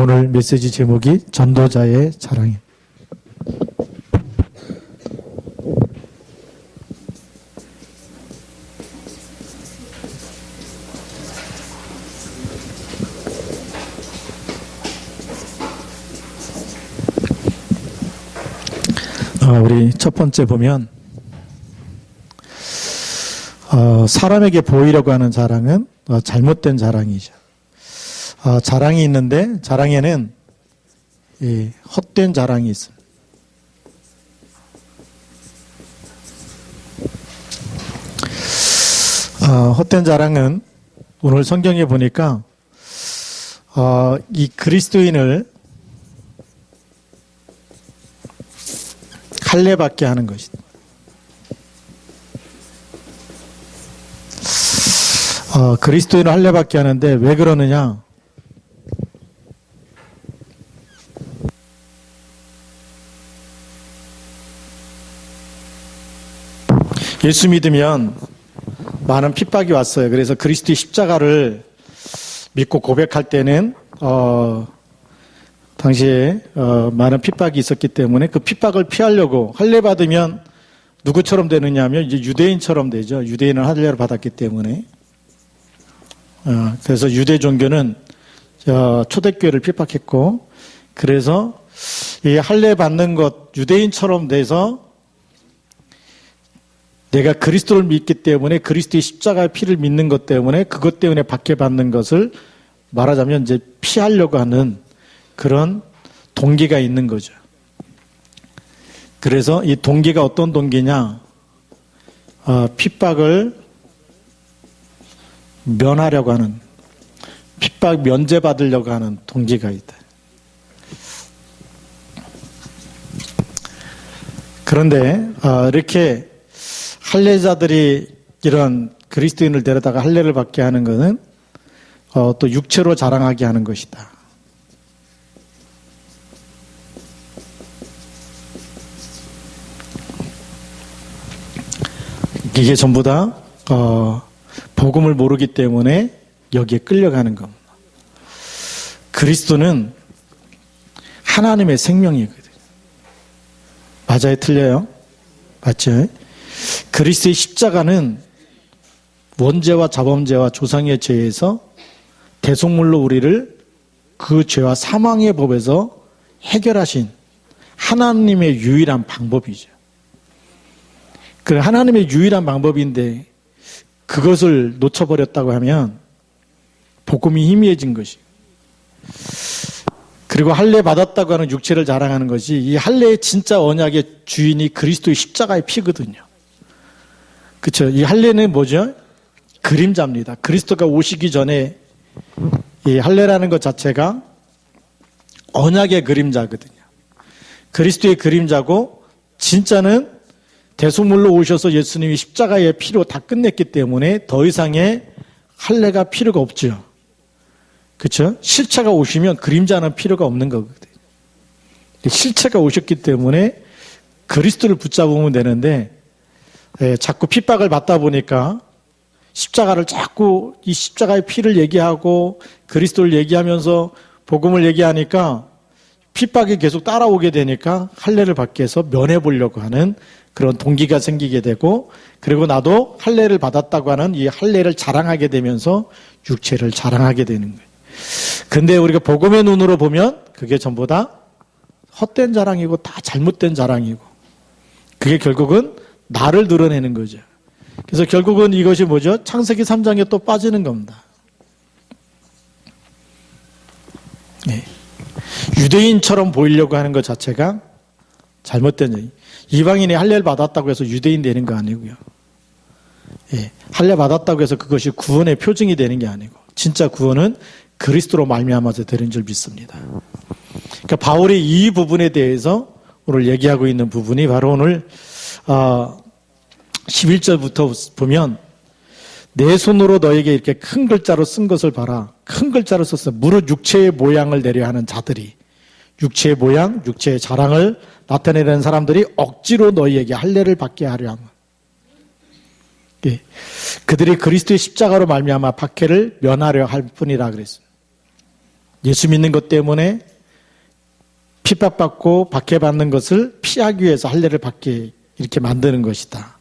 오늘 메시지 제목이 전도자의 자랑입니다. 우리 첫 번째 보면 사람에게 보이려고 하는 자랑은 잘못된 자랑이죠. 자랑이 있는데 자랑에는 헛된 자랑이 있습니다. 헛된 자랑은 오늘 성경에 보니까 이 그리스도인을 할례받게 하는 것이다. 그리스도인을 할례받게 하는데 왜 그러느냐? 예수 믿으면 많은 핍박이 왔어요. 그래서 그리스도의 십자가를 믿고 고백할 때는 당시에 많은 핍박이 있었기 때문에 그 핍박을 피하려고 할례 받으면 누구처럼 되느냐 하면 이제 유대인처럼 되죠. 유대인은 할례를 받았기 때문에. 그래서 유대 종교는 초대교회를 핍박했고, 그래서 이 할례 받는 것 유대인처럼 돼서 내가 그리스도를 믿기 때문에 그리스도의 십자가의 피를 믿는 것 때문에 그것 때문에 박해받는 것을 말하자면 이제 피하려고 하는 그런 동기가 있는 거죠. 그래서 이 동기가 어떤 동기냐? 핍박을 면하려고 하는, 핍박 면제받으려고 하는 동기가 있다. 그런데 이렇게 할례자들이 이런 그리스도인을 데려다가 할례를 받게 하는 것은 또 육체로 자랑하게 하는 것이다. 이게 전부 다 복음을 모르기 때문에 여기에 끌려가는 겁니다. 그리스도는 하나님의 생명이거든요. 맞아요? 틀려요? 맞죠? 그리스도의 십자가는 원죄와 자범죄와 조상의 죄에서 대속물로 우리를 그 죄와 사망의 법에서 해결하신 하나님의 유일한 방법이죠. 그 하나님의 유일한 방법인데 그것을 놓쳐버렸다고 하면 복음이 희미해진 것이. 그리고 할례 받았다고 하는 육체를 자랑하는 것이 이 할례의 진짜 언약의 주인이 그리스도의 십자가의 피거든요. 그렇죠? 이 할례는 뭐죠? 그림자입니다. 그리스도가 오시기 전에 이 할례라는 것 자체가 언약의 그림자거든요. 그리스도의 그림자고 진짜는 대속물로 오셔서 예수님이 십자가의 피로 다 끝냈기 때문에 더 이상의 할례가 필요가 없죠. 그렇죠? 실체가 오시면 그림자는 필요가 없는 거거든요. 실체가 오셨기 때문에 그리스도를 붙잡으면 되는데 자꾸 핍박을 받다 보니까 십자가를 자꾸 이 십자가의 피를 얘기하고 그리스도를 얘기하면서 복음을 얘기하니까 핍박이 계속 따라오게 되니까 할례를 받기 위해서 면해보려고 하는 그런 동기가 생기게 되고, 그리고 나도 할례를 받았다고 하는 이 할례를 자랑하게 되면서 육체를 자랑하게 되는 거예요. 근데 우리가 복음의 눈으로 보면 그게 전부 다 헛된 자랑이고 다 잘못된 자랑이고, 그게 결국은 나를 드러내는 거죠. 그래서 결국은 이것이 뭐죠? 창세기 3장에 또 빠지는 겁니다. 네. 유대인처럼 보이려고 하는 것 자체가 잘못된 얘기. 이방인이 할례를 받았다고 해서 유대인 되는 거 아니고요. 예, 할례 받았다고 해서 그것이 구원의 표징이 되는 게 아니고 진짜 구원은 그리스도로 말미암아서 되는 줄 믿습니다. 그러니까 바울이 이 부분에 대해서 오늘 얘기하고 있는 부분이 바로 오늘 11절부터 보면 내 손으로 너에게 이렇게 큰 글자로 쓴 것을 봐라. 큰 글자로 썼어. 무릇 육체의 모양을 내려 하는 자들이, 육체의 모양, 육체의 자랑을 나타내는 사람들이 억지로 너희에게 할례를 받게 하려 함. 예. 그들이 그리스도의 십자가로 말미암아 박해를 면하려 할 뿐이라 그랬어요. 예수 믿는 것 때문에 핍박받고 박해받는 것을 피하기 위해서 할례를 받게 이렇게 만드는 것이다.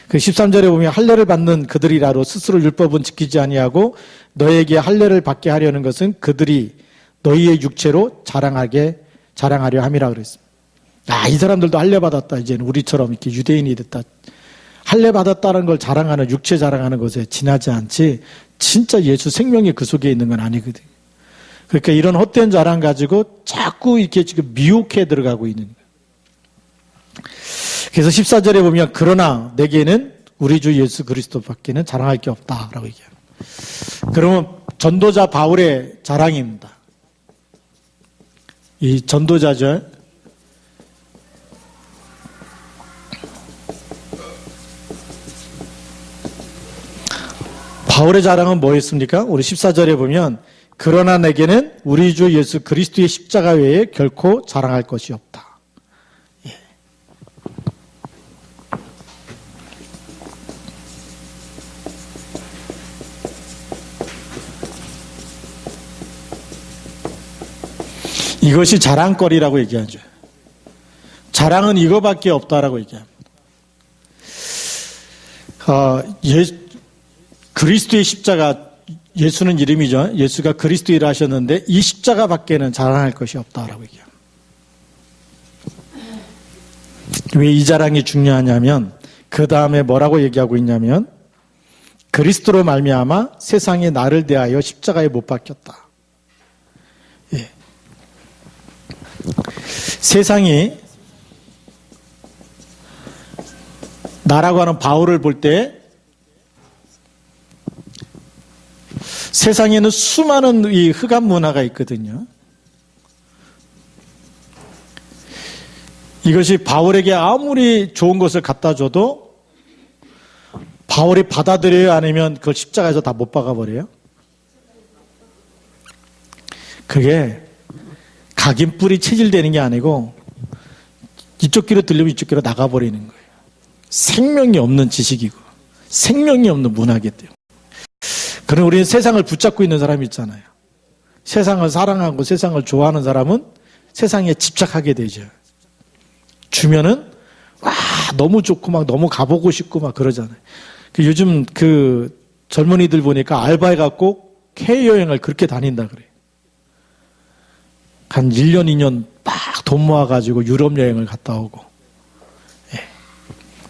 그 13절에 보면 할례를 받는 그들이라도 스스로 율법은 지키지 아니하고 너에게 할례를 받게 하려는 것은 그들이 너희의 육체로 자랑하려 함이라 그랬습니다. 이 사람들도 할례 받았다. 이제는 우리처럼 이렇게 유대인이 됐다. 할례 받았다는 걸 자랑하는, 육체 자랑하는 것에 지나지 않지 진짜 예수 생명이 그 속에 있는 건 아니거든요. 그러니까 이런 헛된 자랑 가지고 자꾸 이렇게 지금 미혹해 들어가고 있는 거예요. 그래서 14절에 보면 그러나 내게는 우리 주 예수 그리스도밖에는 자랑할 게 없다라고 얘기합니다. 그러면 전도자 바울의 자랑입니다. 이 전도자죠. 바울의 자랑은 뭐였습니까? 우리 14절에 보면 그러나 내게는 우리 주 예수 그리스도의 십자가 외에 결코 자랑할 것이 없다. 예. 이것이 자랑거리라고 얘기하죠. 자랑은 이거밖에 없다라고 얘기합니다. 그리스도의 십자가, 예수는 이름이죠. 예수가 그리스도이라 하셨는데 이 십자가 밖에는 자랑할 것이 없다라고 얘기합니다. 왜 이 자랑이 중요하냐면 그 다음에 뭐라고 얘기하고 있냐면 그리스도로 말미암아 세상이 나를 대하여 십자가에 못 박혔다. 예. 세상이 나라고 하는 바울을 볼 때 세상에는 수많은 이 흑암 문화가 있거든요. 이것이 바울에게 아무리 좋은 것을 갖다 줘도 바울이 받아들여야 아니면 그걸 십자가에서 다 못 박아버려요. 그게 각인뿔이 체질되는 게 아니고 이쪽 귀로 들리면 이쪽 귀로 나가버리는 거예요. 생명이 없는 지식이고 생명이 없는 문화이기 때문에. 그럼 우리는 세상을 붙잡고 있는 사람이 있잖아요. 세상을 사랑하고 세상을 좋아하는 사람은 세상에 집착하게 되죠. 주면은 너무 좋고 막 너무 가보고 싶고 막 그러잖아요. 요즘 그 젊은이들 보니까 알바해갖고 해외여행을 그렇게 다닌다 그래요. 한 1년, 2년 막 돈 모아가지고 유럽 여행을 갔다 오고.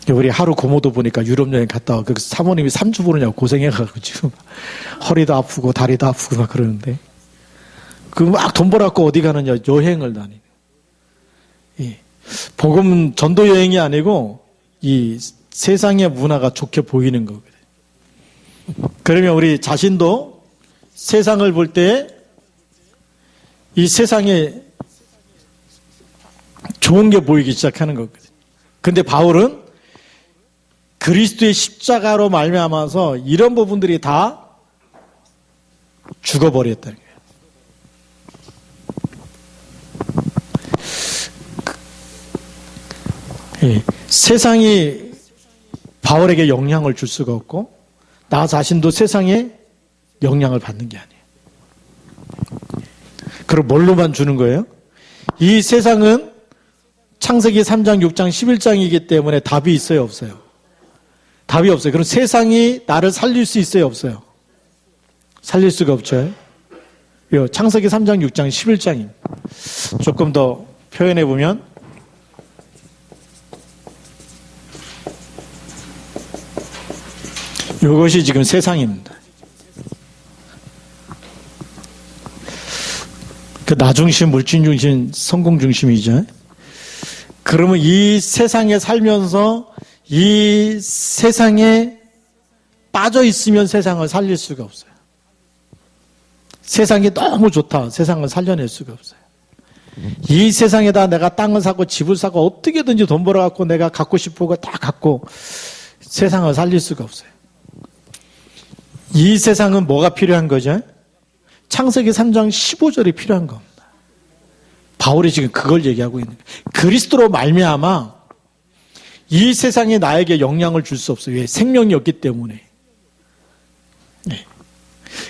예. 우리 하루 고모도 보니까 유럽 여행 갔다 오고 그 사모님이 3주 보느냐고 고생해가지고 지금 허리도 아프고 다리도 아프고 막 그러는데 그 막 돈 벌었고 어디 가느냐 여행을 다니는. 예. 복음 전도 여행이 아니고 이 세상의 문화가 좋게 보이는 거거든요. 그러면 우리 자신도 세상을 볼 때 이 세상에 좋은 게 보이기 시작하는 거거든요. 근데 바울은 그리스도의 십자가로 말미암아서 이런 부분들이 다 죽어버렸다는 거예요. 예, 세상이 바울에게 영향을 줄 수가 없고 나 자신도 세상에 영향을 받는 게 아니에요. 그럼 뭘로만 주는 거예요? 이 세상은 창세기 3장, 6장, 11장이기 때문에 답이 있어요, 없어요? 답이 없어요. 그럼 세상이 나를 살릴 수 있어요, 없어요? 살릴 수가 없죠. 창세기 3장, 6장, 11장입니다. 조금 더 표현해 보면 이것이 지금 세상입니다. 그 나중심, 물질중심, 성공중심이죠. 그러면 이 세상에 살면서 이 세상에 빠져 있으면 세상을 살릴 수가 없어요. 세상이 너무 좋다. 세상을 살려낼 수가 없어요. 이 세상에다 내가 땅을 사고 집을 사고 어떻게든지 돈 벌어갖고 내가 갖고 싶은 거 다 갖고 세상을 살릴 수가 없어요. 이 세상은 뭐가 필요한 거죠? 창세기 3장 15절이 필요한 겁니다. 바울이 지금 그걸 얘기하고 있는 거예요. 그리스도로 말미암아 이 세상에 나에게 영향을 줄 수 없어요. 왜? 생명이 없기 때문에. 네.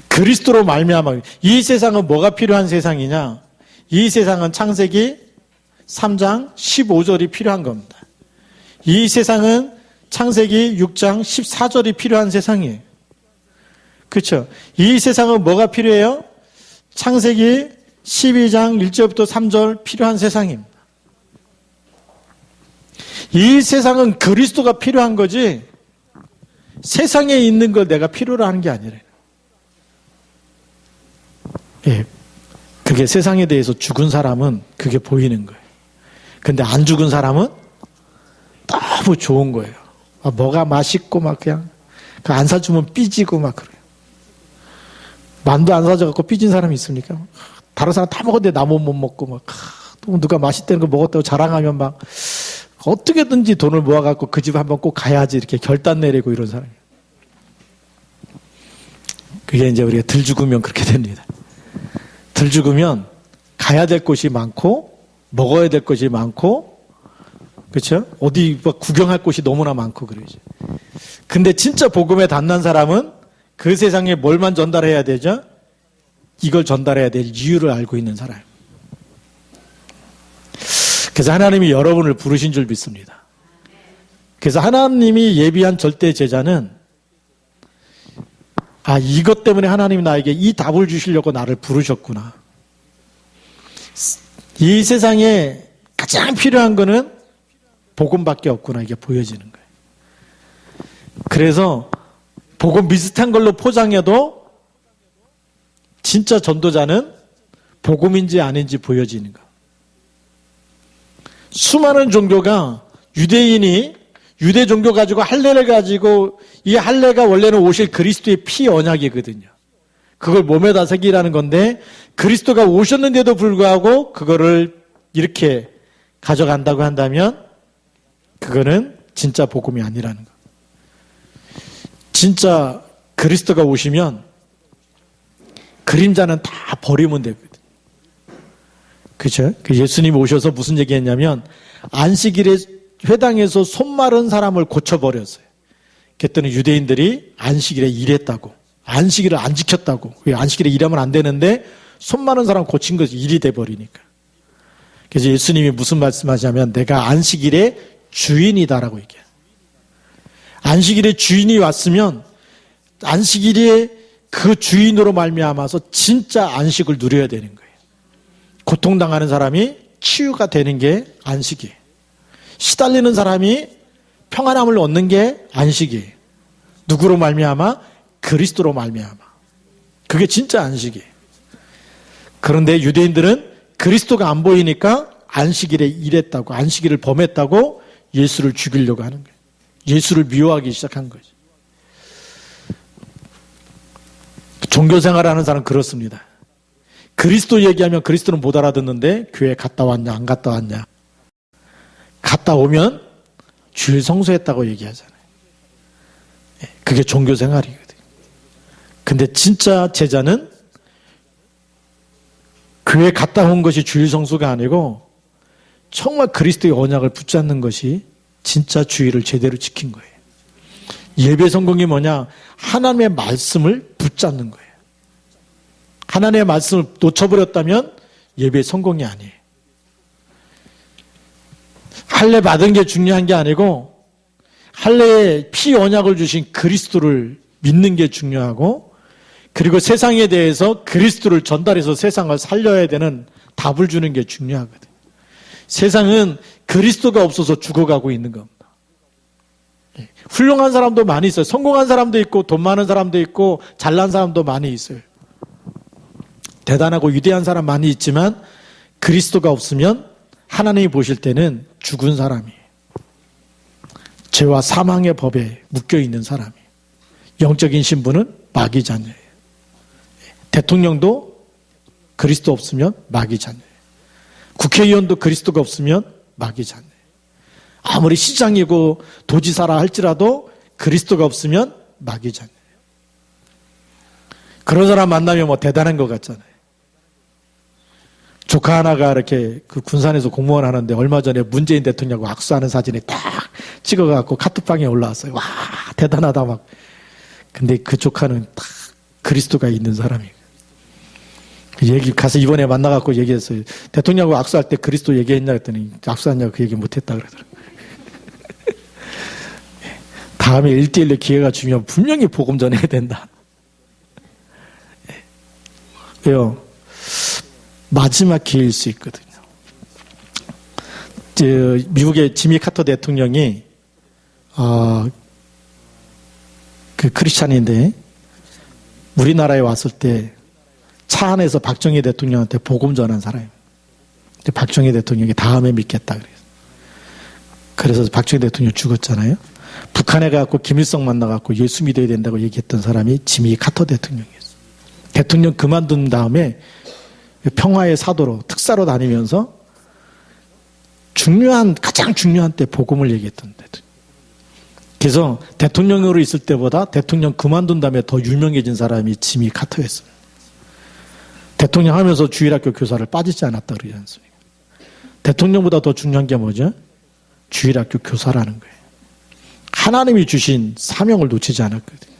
그리스도로 말미암아. 이 세상은 뭐가 필요한 세상이냐? 이 세상은 창세기 3장 15절이 필요한 겁니다. 이 세상은 창세기 6장 14절이 필요한 세상이에요. 그렇죠? 이 세상은 뭐가 필요해요? 창세기 12장 1절부터 3절 필요한 세상입니다. 이 세상은 그리스도가 필요한 거지 세상에 있는 걸 내가 필요로 하는 게 아니래요. 예, 그게 세상에 대해서 죽은 사람은 그게 보이는 거예요. 근데 안 죽은 사람은 너무 좋은 거예요. 뭐가 맛있고 막 그냥 안 사주면 삐지고 막 그래요. 만두 안 사줘갖고 삐진 사람이 있습니까? 다른 사람 다 먹었는데 나 못 먹고 막 또 누가 맛있다는 거 먹었다고 자랑하면 막 어떻게든지 돈을 모아갖고 그 집 한번 꼭 가야지 이렇게 결단 내리고 이런 사람이에요. 그게 이제 우리가 들 죽으면 그렇게 됩니다. 들 죽으면 가야 될 곳이 많고 먹어야 될 것이 많고 그렇죠? 어디 구경할 곳이 너무나 많고 그러죠. 근데 진짜 복음에 단난 사람은 그 세상에 뭘만 전달해야 되죠? 이걸 전달해야 될 이유를 알고 있는 사람. 그래서 하나님이 여러분을 부르신 줄 믿습니다. 그래서 하나님이 예비한 절대 제자는 이것 때문에 하나님이 나에게 이 답을 주시려고 나를 부르셨구나. 이 세상에 가장 필요한 거는 복음밖에 없구나. 이게 보여지는 거예요. 그래서 복음 비슷한 걸로 포장해도 진짜 전도자는 복음인지 아닌지 보여지는 거. 수많은 종교가 유대인이 유대 종교 가지고 할례를 가지고 이 할례가 원래는 오실 그리스도의 피 언약이거든요. 그걸 몸에다 새기라는 건데 그리스도가 오셨는데도 불구하고 그거를 이렇게 가져간다고 한다면 그거는 진짜 복음이 아니라는 거. 진짜 그리스도가 오시면 그림자는 다 버리면 되거든. 그렇죠? 그 예수님이 오셔서 무슨 얘기했냐면 안식일에 회당에서 손 마른 사람을 고쳐버렸어요. 그랬더니 유대인들이 안식일에 일했다고. 안식일을 안 지켰다고. 안식일에 일하면 안 되는데 손 마른 사람 고친 것이 일이 돼버리니까. 그래서 예수님이 무슨 말씀하시냐면 내가 안식일의 주인이다라고 얘기해요. 안식일의 주인이 왔으면 안식일에 그 주인으로 말미암아서 진짜 안식을 누려야 되는 거예요. 고통당하는 사람이 치유가 되는 게 안식이에요. 시달리는 사람이 평안함을 얻는 게 안식이에요. 누구로 말미암아? 그리스도로 말미암아. 그게 진짜 안식이에요. 그런데 유대인들은 그리스도가 안 보이니까 안식일에 일했다고, 안식일을 범했다고 예수를 죽이려고 하는 거예요. 예수를 미워하기 시작한 거죠. 종교생활하는 사람은 그렇습니다. 그리스도 얘기하면 그리스도는 못 알아듣는데 교회 갔다 왔냐 안 갔다 왔냐. 갔다 오면 주일 성수했다고 얘기하잖아요. 그게 종교생활이거든요. 근데 진짜 제자는 교회 갔다 온 것이 주일 성수가 아니고 정말 그리스도의 언약을 붙잡는 것이 진짜 주일을 제대로 지킨 거예요. 예배 성공이 뭐냐? 하나님의 말씀을 붙잡는 거예요. 하나님의 말씀을 놓쳐버렸다면 예배 성공이 아니에요. 할례 받은 게 중요한 게 아니고 할례에 피 언약을 주신 그리스도를 믿는 게 중요하고 그리고 세상에 대해서 그리스도를 전달해서 세상을 살려야 되는 답을 주는 게 중요하거든요. 세상은 그리스도가 없어서 죽어가고 있는 겁니다. 훌륭한 사람도 많이 있어요. 성공한 사람도 있고 돈 많은 사람도 있고 잘난 사람도 많이 있어요. 대단하고 위대한 사람 많이 있지만 그리스도가 없으면 하나님이 보실 때는 죽은 사람이에요. 죄와 사망의 법에 묶여있는 사람이에요. 영적인 신분은 마귀 자녀예요. 대통령도 그리스도 없으면 마귀 자녀예요. 국회의원도 그리스도가 없으면 마귀 자녀예요. 아무리 시장이고 도지사라 할지라도 그리스도가 없으면 마귀 자녀예요. 그런 사람 만나면 뭐 대단한 것 같잖아요. 조카 하나가 이렇게 그 군산에서 공무원 하는데 얼마 전에 문재인 대통령하고 악수하는 사진이 딱 찍어갖고 카톡방에 올라왔어요. 와, 대단하다 막. 근데 그 조카는 딱 그리스도가 있는 사람이에요. 얘기 가서 이번에 만나갖고 얘기했어요. 대통령하고 악수할 때 그리스도 얘기했냐 했더니 악수하냐고 그 얘기 못했다 그러더라고요. 다음에 1대1로 기회가 주면 분명히 복음 전해야 된다. 왜요? 마지막 기회일 수 있거든요. 미국의 지미 카터 대통령이 그 크리스찬인데 우리나라에 왔을 때 차 안에서 박정희 대통령한테 복음 전한 사람이에요. 박정희 대통령이 다음에 믿겠다 그래요. 그래서 박정희 대통령 죽었잖아요. 북한에 가서 김일성 만나갖고 예수 믿어야 된다고 얘기했던 사람이 지미 카터 대통령이었어요. 대통령 그만둔 다음에 평화의 사도로 특사로 다니면서 가장 중요한 때 복음을 얘기했던 대통령. 그래서 대통령으로 있을 때보다 대통령 그만둔 다음에 더 유명해진 사람이 지미 카터였어요. 대통령 하면서 주일학교 교사를 빠지지 않았다 그러지 않습니까? 대통령보다 더 중요한 게 뭐죠? 주일학교 교사라는 거예요. 하나님이 주신 사명을 놓치지 않았거든요.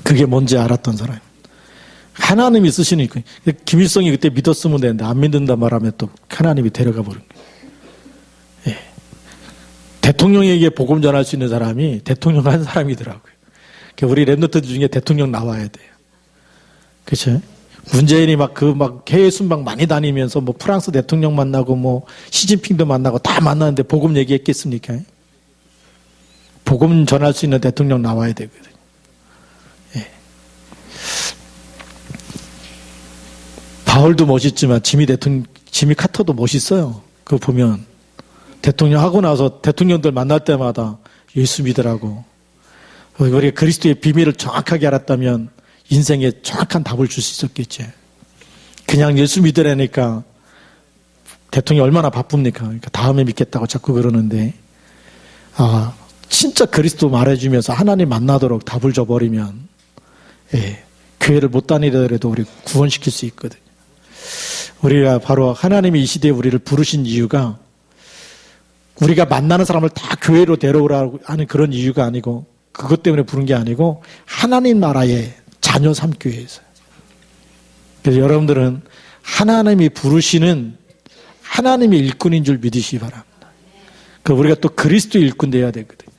그게 뭔지 알았던 사람. 하나님이 쓰시니까. 김일성이 그때 믿었으면 되는데 안 믿는다 말하면 또 하나님이 데려가 버린 거예요. 예. 대통령에게 복음 전할 수 있는 사람이 대통령 한 사람이더라고요. 우리 랩노트 중에 대통령 나와야 돼요. 그렇죠? 문재인이 막 해외 순방 많이 다니면서 프랑스 대통령 만나고 시진핑도 만나고 다 만나는데 복음 얘기했겠습니까? 복음 전할 수 있는 대통령 나와야 되거든요. 예. 바울도 멋있지만 지미 카터도 멋있어요. 그거 보면 대통령 하고 나서 대통령들 만날 때마다 예수 믿으라고. 우리가 그리스도의 비밀을 정확하게 알았다면 인생에 정확한 답을 줄 수 있었겠지. 그냥 예수 믿으라니까 대통령이 얼마나 바쁩니까? 그러니까 다음에 믿겠다고 자꾸 그러는데 진짜 그리스도 말해주면서 하나님 만나도록 답을 줘버리면 교회를 못 다니더라도 우리 구원시킬 수 있거든요. 우리가 바로 하나님이 이 시대에 우리를 부르신 이유가 우리가 만나는 사람을 다 교회로 데려오라고 하는 그런 이유가 아니고 그것 때문에 부른 게 아니고 하나님 나라의 자녀 삼기 위해서요. 그래서 여러분들은 하나님이 부르시는 하나님의 일꾼인 줄 믿으시기 바랍니다. 우리가 또 그리스도 일꾼 돼야 되거든요.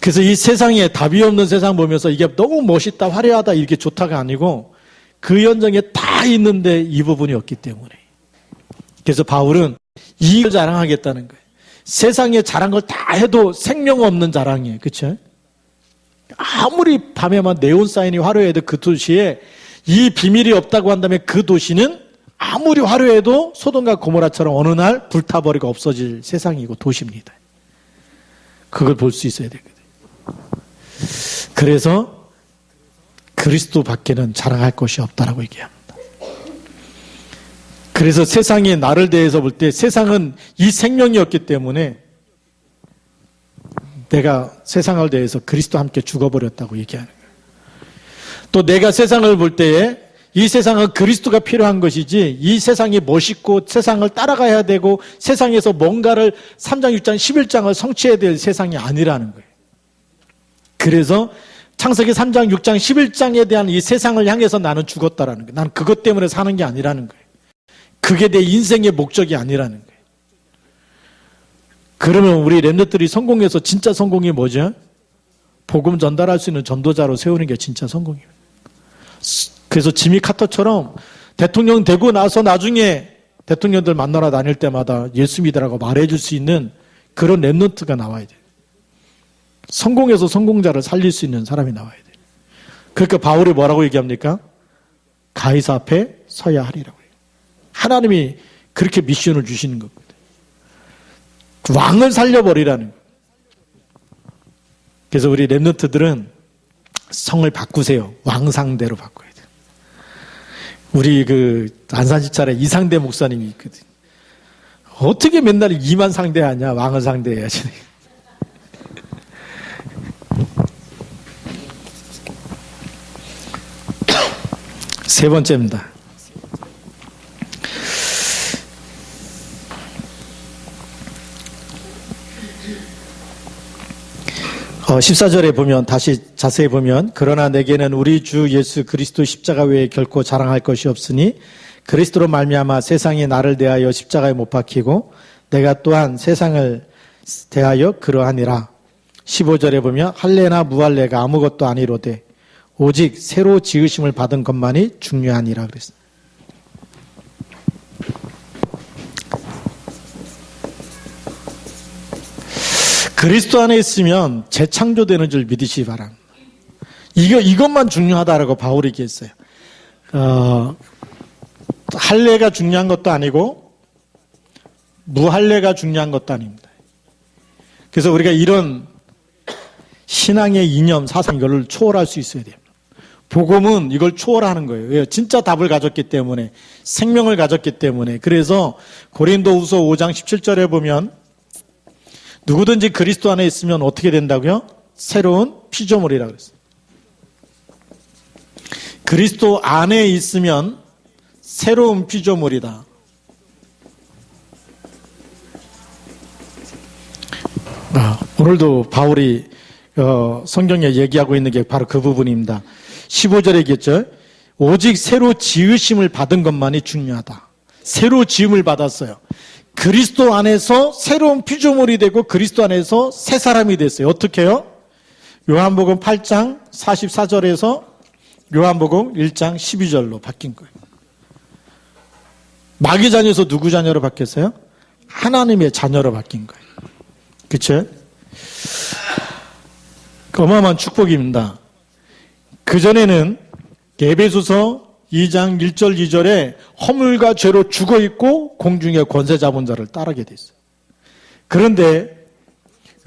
그래서 이 세상에 답이 없는 세상 보면서 이게 너무 멋있다, 화려하다, 이게 좋다가 아니고 그 현장에 다 있는데 이 부분이 없기 때문에. 그래서 바울은 이익을 자랑하겠다는 거예요. 세상에 자랑 걸 다 해도 생명 없는 자랑이에요. 그렇죠? 아무리 밤에만 네온 사인이 화려해도 그 도시에 이 비밀이 없다고 한다면 그 도시는 아무리 화려해도 소돔과 고모라처럼 어느 날 불타버리고 없어질 세상이고 도시입니다. 그걸 볼 수 있어야 되거든요. 그래서 그리스도 밖에는 자랑할 것이 없다라고 얘기합니다. 그래서 세상이 나를 대해서 볼 때 세상은 이 생명이었기 때문에 내가 세상을 대해서 그리스도와 함께 죽어버렸다고 얘기하는 거예요. 또 내가 세상을 볼 때에 이 세상은 그리스도가 필요한 것이지 이 세상이 멋있고 세상을 따라가야 되고 세상에서 뭔가를 3장, 6장, 11장을 성취해야 될 세상이 아니라는 거예요. 그래서 창세기 3장, 6장, 11장에 대한 이 세상을 향해서 나는 죽었다라는 거예요. 나는 그것 때문에 사는 게 아니라는 거예요. 그게 내 인생의 목적이 아니라는 거예요. 그러면 우리 렘넌트들이 성공해서 진짜 성공이 뭐죠? 복음 전달할 수 있는 전도자로 세우는 게 진짜 성공입니다. 그래서 지미 카터처럼 대통령 되고 나서 나중에 대통령들 만나러 다닐 때마다 예수 믿으라고 말해줄 수 있는 그런 렘넌트가 나와야 돼요. 성공해서 성공자를 살릴 수 있는 사람이 나와야 돼요. 그러니까 바울이 뭐라고 얘기합니까? 가이사 앞에 서야 하리라고 해요. 하나님이 그렇게 미션을 주시는 겁니다. 왕을 살려버리라는 거예요. 그래서 우리 렘넌트들은 성을 바꾸세요. 왕상대로 바꿔야 돼요. 우리 안산시찰에 이상대 목사님이 있거든요. 어떻게 맨날 이만 상대하냐? 왕을 상대해야지. 세 번째입니다. 14절에 보면, 다시 자세히 보면, 그러나 내게는 우리 주 예수 그리스도 십자가 외에 결코 자랑할 것이 없으니 그리스도로 말미암아 세상이 나를 대하여 십자가에 못 박히고 내가 또한 세상을 대하여 그러하니라. 15절에 보면 할례나 무할례가 아무것도 아니로되 오직 새로 지으심을 받은 것만이 중요하니라 그랬어요. 그리스도 안에 있으면 재창조되는 줄 믿으시기 바랍니다. 이것만 중요하다라고 바울이 얘기했어요. 할례가 중요한 것도 아니고 무할례가 중요한 것도 아닙니다. 그래서 우리가 이런 신앙의 이념, 사상 이걸 초월할 수 있어야 돼요. 복음은 이걸 초월하는 거예요. 진짜 답을 가졌기 때문에, 생명을 가졌기 때문에. 그래서 고린도후서 5장 17절에 보면 누구든지 그리스도 안에 있으면 어떻게 된다고요? 새로운 피조물이라고 그랬어요. 그리스도 안에 있으면 새로운 피조물이다. 오늘도 바울이 성경에 얘기하고 있는 게 바로 그 부분입니다. 15절에 얘기했죠. 오직 새로 지으심을 받은 것만이 중요하다. 새로 지음을 받았어요. 그리스도 안에서 새로운 피조물이 되고 그리스도 안에서 새 사람이 됐어요. 어떻게 해요? 요한복음 8장 44절에서 요한복음 1장 12절로 바뀐 거예요. 마귀 자녀에서 누구 자녀로 바뀌었어요? 하나님의 자녀로 바뀐 거예요. 그쵸? 어마어마한 축복입니다. 그전에는 에베소서 2장 1절 2절에 허물과 죄로 죽어있고 공중의 권세 잡은 자를 따르게 됐어요. 그런데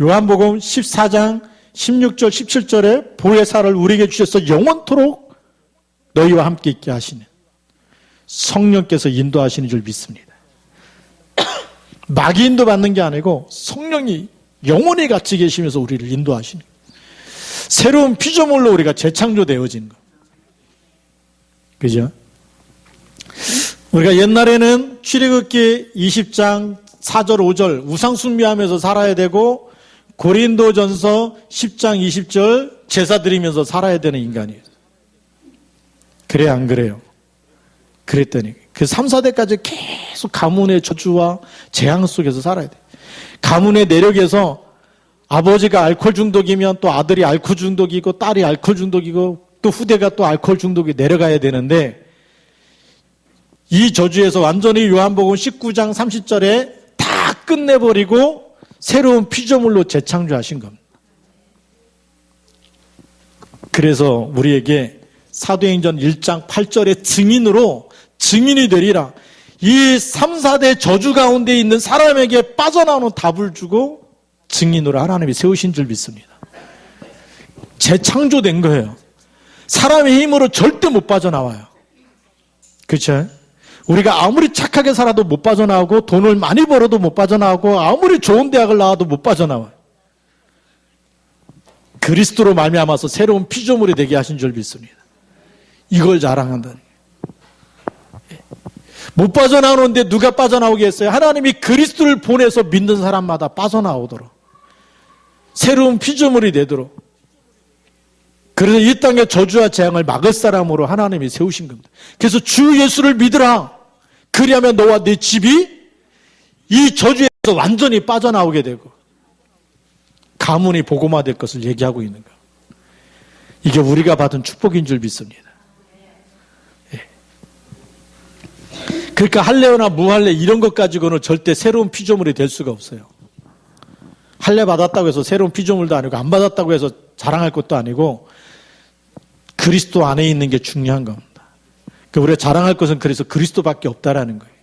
요한복음 14장 16절 17절에 보혜사를 우리에게 주셔서 영원토록 너희와 함께 있게 하시는 성령께서 인도하시는 줄 믿습니다. 마귀 인도받는 게 아니고 성령이 영원히 같이 계시면서 우리를 인도하시는 거예요. 새로운 피조물로 우리가 재창조되어진 거. 그죠? 우리가 옛날에는 출애굽기 20장 4절 5절 우상 숭배하면서 살아야 되고 고린도전서 10장 20절 제사 드리면서 살아야 되는 인간이에요. 그래 안 그래요? 그랬더니 그 3, 4대까지 계속 가문의 저주와 재앙 속에서 살아야 돼. 가문의 내력에서 아버지가 알코올 중독이면 또 아들이 알코올 중독이고 딸이 알코올 중독이고 또 후대가 또 알코올 중독이 내려가야 되는데 이 저주에서 완전히 요한복음 19장 30절에 다 끝내버리고 새로운 피조물로 재창조하신 겁니다. 그래서 우리에게 사도행전 1장 8절의 증인이 되리라. 이 3, 4대 저주 가운데 있는 사람에게 빠져나오는 답을 주고 증인으로 하나님이 세우신 줄 믿습니다. 재창조된 거예요. 사람의 힘으로 절대 못 빠져나와요. 그렇죠? 우리가 아무리 착하게 살아도 못 빠져나오고 돈을 많이 벌어도 못 빠져나오고 아무리 좋은 대학을 나와도 못 빠져나와요. 그리스도로 말미암아서 새로운 피조물이 되게 하신 줄 믿습니다. 이걸 자랑한다는 거예요. 못 빠져나오는데 누가 빠져나오게 했어요? 하나님이 그리스도를 보내서 믿는 사람마다 빠져나오도록 새로운 피조물이 되도록 그래서 이 땅의 저주와 재앙을 막을 사람으로 하나님이 세우신 겁니다. 그래서 주 예수를 믿으라. 그리하면 너와 네 집이 이 저주에서 완전히 빠져나오게 되고 가문이 복음화될 것을 얘기하고 있는 거예요. 이게 우리가 받은 축복인 줄 믿습니다. 예. 그러니까 할례나 무할례 이런 것 가지고는 절대 새로운 피조물이 될 수가 없어요. 할례 받았다고 해서 새로운 피조물도 아니고 안 받았다고 해서 자랑할 것도 아니고 그리스도 안에 있는 게 중요한 겁니다. 그러니까 우리가 자랑할 것은 그래서 그리스도밖에 없다라는 거예요.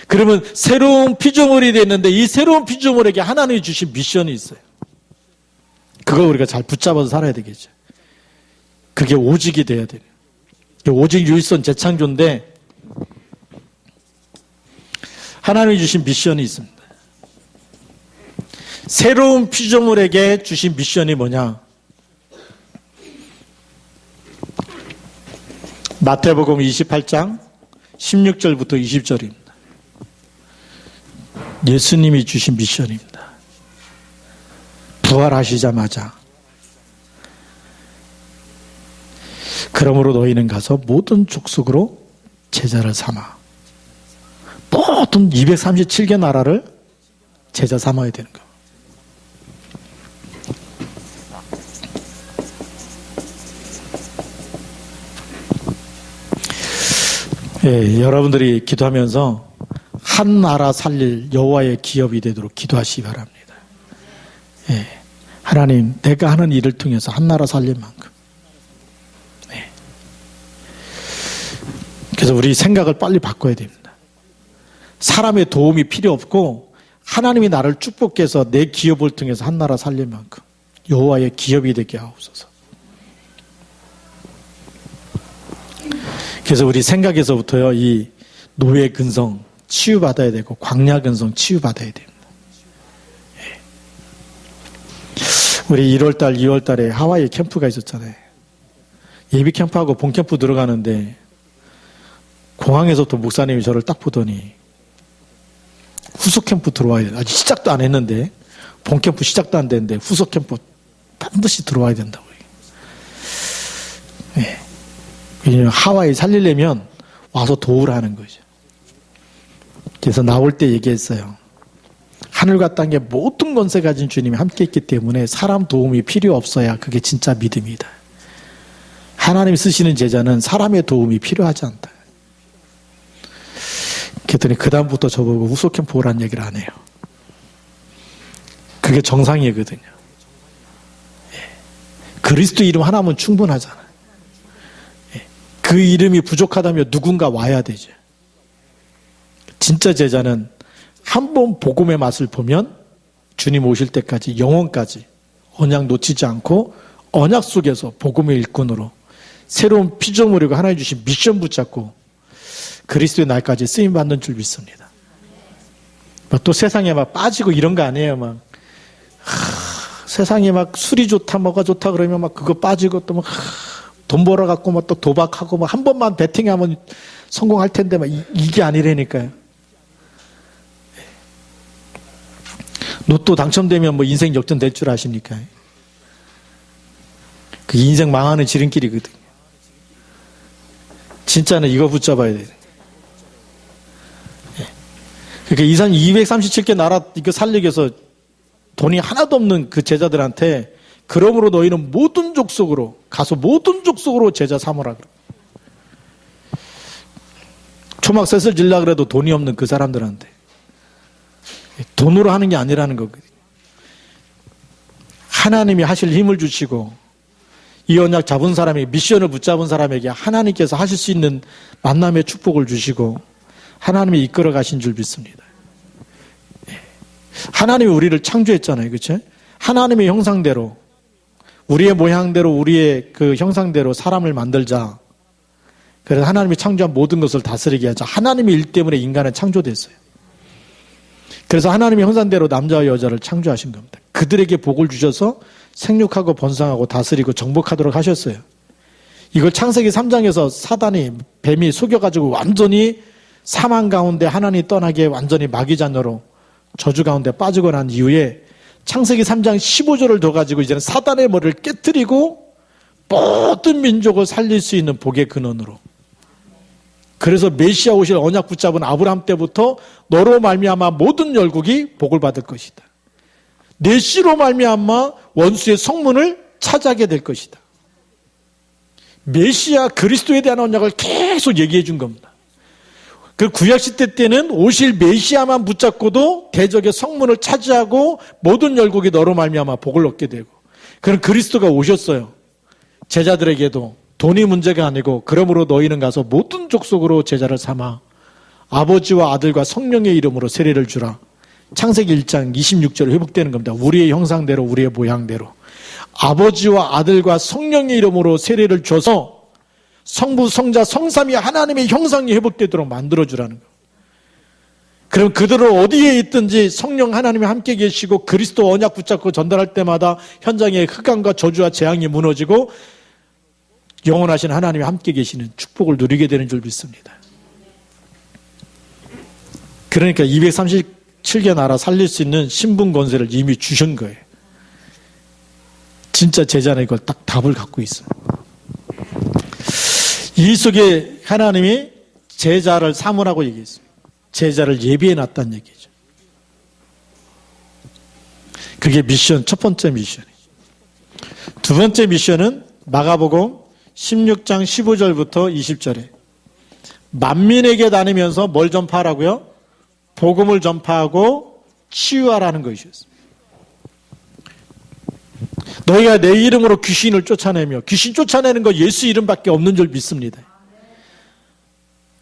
그러면 새로운 피조물이 됐는데 이 새로운 피조물에게 하나님이 주신 미션이 있어요. 그걸 우리가 잘 붙잡아서 살아야 되겠죠. 그게 오직이 돼야 돼요. 오직 유일선 재창조인데 하나님이 주신 미션이 있습니다. 새로운 피조물에게 주신 미션이 뭐냐? 마태복음 28장 16절부터 20절입니다. 예수님이 주신 미션입니다. 부활하시자마자 그러므로 너희는 가서 모든 족속으로 제자를 삼아. 모든 237개 나라를 제자 삼아야 되는 거예요. 예, 여러분들이 기도하면서 한 나라 살릴 여호와의 기업이 되도록 기도하시기 바랍니다. 예, 하나님, 내가 하는 일을 통해서 한 나라 살릴 만큼. 예. 그래서 우리 생각을 빨리 바꿔야 됩니다. 사람의 도움이 필요 없고 하나님이 나를 축복해서 내 기업을 통해서 한 나라 살릴 만큼 여호와의 기업이 되게 하옵소서. 그래서 우리 생각에서부터요, 이 노예 근성 치유받아야 되고 광야 근성 치유받아야 됩니다. 예. 우리 1월달, 2월달에 하와이 캠프가 있었잖아요. 예비 캠프하고 본 캠프 들어가는데 공항에서부터 목사님이 저를 딱 보더니 후속 캠프 들어와야 된다. 아직 시작도 안 했는데, 본 캠프 시작도 안 됐는데 후속 캠프 반드시 들어와야 된다고. 예. 왜냐면 하와이 살리려면 와서 도우라는 거죠. 그래서 나올 때 얘기했어요. 하늘과 땅의 모든 권세 가진 주님이 함께 있기 때문에 사람 도움이 필요 없어야 그게 진짜 믿음이다. 하나님 쓰시는 제자는 사람의 도움이 필요하지 않다. 그랬더니 그 다음부터 저보고 후속 캠프 오라는 얘기를 안 해요. 그게 정상이거든요. 예. 그리스도 이름 하나면 충분하잖아요. 예. 그 이름이 부족하다면 누군가 와야 되죠. 진짜 제자는 한 번 복음의 맛을 보면 주님 오실 때까지 영원까지 언약 놓치지 않고 언약 속에서 복음의 일꾼으로 새로운 피조물이고 하나님 주신 미션 붙잡고 그리스도의 날까지 쓰임받는 줄 믿습니다. 또 세상에 막 빠지고 이런 거 아니에요. 세상에 막 술이 좋다 뭐가 좋다 그러면 막 그거 빠지고 또 막 돈 벌어갖고 막 또 도박하고 막 한 번만 베팅하면 성공할 텐데 막 이게 아니라니까요. 로또 당첨되면 뭐 인생 역전될 줄 아십니까? 그 인생 망하는 지름길이거든요. 진짜는 이거 붙잡아야 돼요. 그러니까 이산 237개 나라 이거 살리기 위해서 돈이 하나도 없는 그 제자들한테 그러므로 너희는 모든 족속으로 가서 모든 족속으로 제자 삼으라 그래. 초막 셋을 질라 그래도 돈이 없는 그 사람들한테 돈으로 하는 게 아니라는 거거든요. 하나님이 하실 힘을 주시고 이 언약 잡은 사람이 미션을 붙잡은 사람에게 하나님께서 하실 수 있는 만남의 축복을 주시고 하나님이 이끌어 가신 줄 믿습니다. 하나님이 우리를 창조했잖아요. 그렇죠? 하나님의 형상대로 우리의 모양대로 우리의 그 형상대로 사람을 만들자. 그래서 하나님이 창조한 모든 것을 다스리게 하자. 하나님의 일 때문에 인간은 창조됐어요. 그래서 하나님의 형상대로 남자와 여자를 창조하신 겁니다. 그들에게 복을 주셔서 생육하고 번성하고 다스리고 정복하도록 하셨어요. 이걸 창세기 3장에서 사단이 뱀이 속여가지고 완전히 사망 가운데 하나님 떠나게 완전히 마귀 자녀로 저주 가운데 빠지고 난 이후에 창세기 3장 15절을 더 가지고 이제는 사단의 머리를 깨뜨리고 모든 민족을 살릴 수 있는 복의 근원으로. 그래서 메시아 오실 언약 붙잡은 아브라함 때부터 너로 말미암아 모든 열국이 복을 받을 것이다. 내 씨로 말미암아 원수의 성문을 차지하게 될 것이다. 메시아 그리스도에 대한 언약을 계속 얘기해 준 겁니다. 그 구약시대 때는 오실 메시아만 붙잡고도 대적의 성문을 차지하고 모든 열국이 너로 말미암아 복을 얻게 되고, 그런 그리스도가 오셨어요. 제자들에게도 돈이 문제가 아니고 그러므로 너희는 가서 모든 족속으로 제자를 삼아 아버지와 아들과 성령의 이름으로 세례를 주라. 창세기 1장 26절에 회복되는 겁니다. 우리의 형상대로 우리의 모양대로 아버지와 아들과 성령의 이름으로 세례를 줘서 성부, 성자, 성삼위 하나님의 형상이 회복되도록 만들어주라는 거예요. 그럼 그들은 어디에 있든지 성령 하나님이 함께 계시고 그리스도 언약 붙잡고 전달할 때마다 현장의 흑암과 저주와 재앙이 무너지고 영원하신 하나님이 함께 계시는 축복을 누리게 되는 줄 믿습니다. 그러니까 237개 나라 살릴 수 있는 신분 권세를 이미 주신 거예요. 진짜 제자는 이걸 딱 답을 갖고 있어요. 이 속에 하나님이 제자를 삼으라고 얘기했어요. 제자를 예비해 놨다는 얘기죠. 그게 미션, 첫 번째 미션이에요. 두 번째 미션은 마가복음 16장 15절부터 20절에 만민에게 다니면서 뭘 전파하라고요? 복음을 전파하고 치유하라는 것이었어요. 너희가 내 이름으로 귀신을 쫓아내며, 귀신 쫓아내는 거 예수 이름밖에 없는 줄 믿습니다.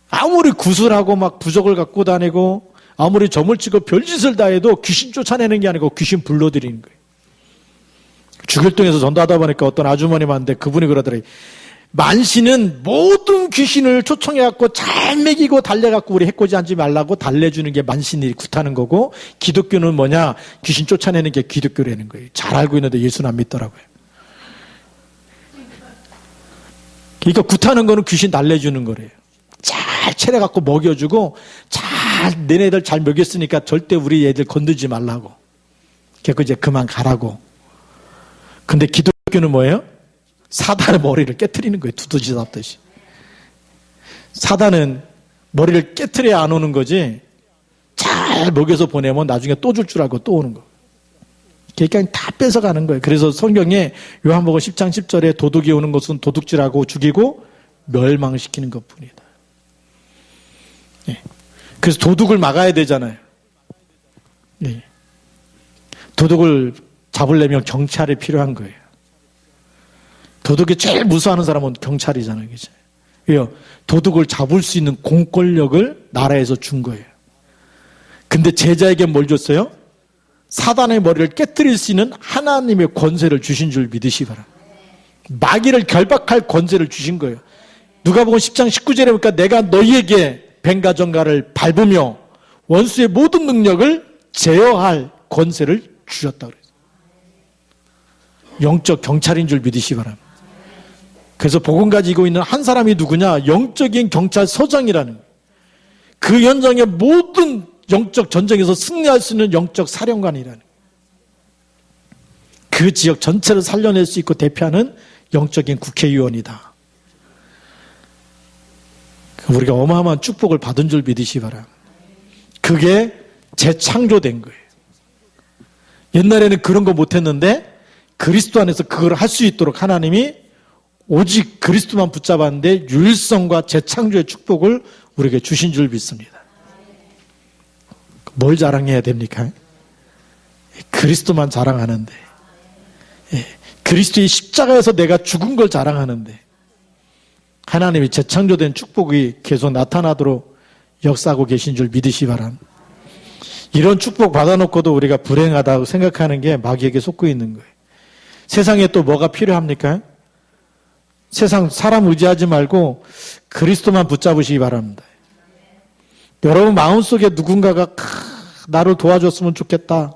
아무리 구슬하고 막 부적을 갖고 다니고 아무리 점을 치고 별짓을 다 해도 귀신 쫓아내는 게 아니고 귀신 불러들이는 거예요. 주길동에서 전도하다 보니까 어떤 아주머니 왔는데 그분이 그러더래요. 만신은 모든 귀신을 초청해갖고 잘 먹이고 달래갖고 우리 해코지 앉지 말라고 달래주는 게 만신이 굿하는 거고, 기독교는 뭐냐? 귀신 쫓아내는 게 기독교라는 거예요. 잘 알고 있는데 예수는 안 믿더라고요. 그러니까 굿하는 거는 귀신 달래주는 거래요. 잘 차려갖고 먹여주고 잘 너네들 잘 먹였으니까 절대 우리 애들 건들지 말라고. 그래서 이제 그만 가라고. 근데 기독교는 뭐예요? 사단의 머리를 깨트리는 거예요. 두더지 잡듯이. 사단은 머리를 깨트려야 안 오는 거지, 잘 먹여서 보내면 나중에 또 줄 줄 알고 또 오는 거. 그러니까 다 뺏어가는 거예요. 그래서 성경에 요한복음 10장 10절에 도둑이 오는 것은 도둑질하고 죽이고 멸망시키는 것뿐이다. 예. 그래서 도둑을 막아야 되잖아요. 예. 도둑을 잡으려면 경찰이 필요한 거예요. 도둑이 제일 무서워하는 사람은 경찰이잖아요. 그죠? 왜요? 도둑을 잡을 수 있는 공권력을 나라에서 준 거예요. 근데 제자에게 뭘 줬어요? 사단의 머리를 깨뜨릴 수 있는 하나님의 권세를 주신 줄 믿으시 바랍니다. 마귀를 결박할 권세를 주신 거예요. 누가복음 10장 19절에 보니까 내가 너희에게 뱀과 정갈을 밟으며 원수의 모든 능력을 제어할 권세를 주셨다 그래요. 영적 경찰인 줄 믿으시 바랍니다. 그래서 복음 가지고 있는 한 사람이 누구냐? 영적인 경찰서장이라는 거예요. 그 현장의 모든 영적 전쟁에서 승리할 수 있는 영적 사령관이라는 거예요. 그 지역 전체를 살려낼 수 있고 대표하는 영적인 국회의원이다. 우리가 어마어마한 축복을 받은 줄 믿으시 바랍니다. 그게 재창조된 거예요. 옛날에는 그런 거 못했는데 그리스도 안에서 그걸 할 수 있도록 하나님이 오직 그리스도만 붙잡았는데 유일성과 재창조의 축복을 우리에게 주신 줄 믿습니다. 뭘 자랑해야 됩니까? 그리스도만 자랑하는데, 그리스도의 십자가에서 내가 죽은 걸 자랑하는데 하나님이 재창조된 축복이 계속 나타나도록 역사하고 계신 줄 믿으시 바랍니다. 이런 축복 받아놓고도 우리가 불행하다고 생각하는 게 마귀에게 속고 있는 거예요. 세상에 또 뭐가 필요합니까? 세상 사람 의지하지 말고 그리스도만 붙잡으시기 바랍니다. 여러분 마음속에 누군가가 나를 도와줬으면 좋겠다.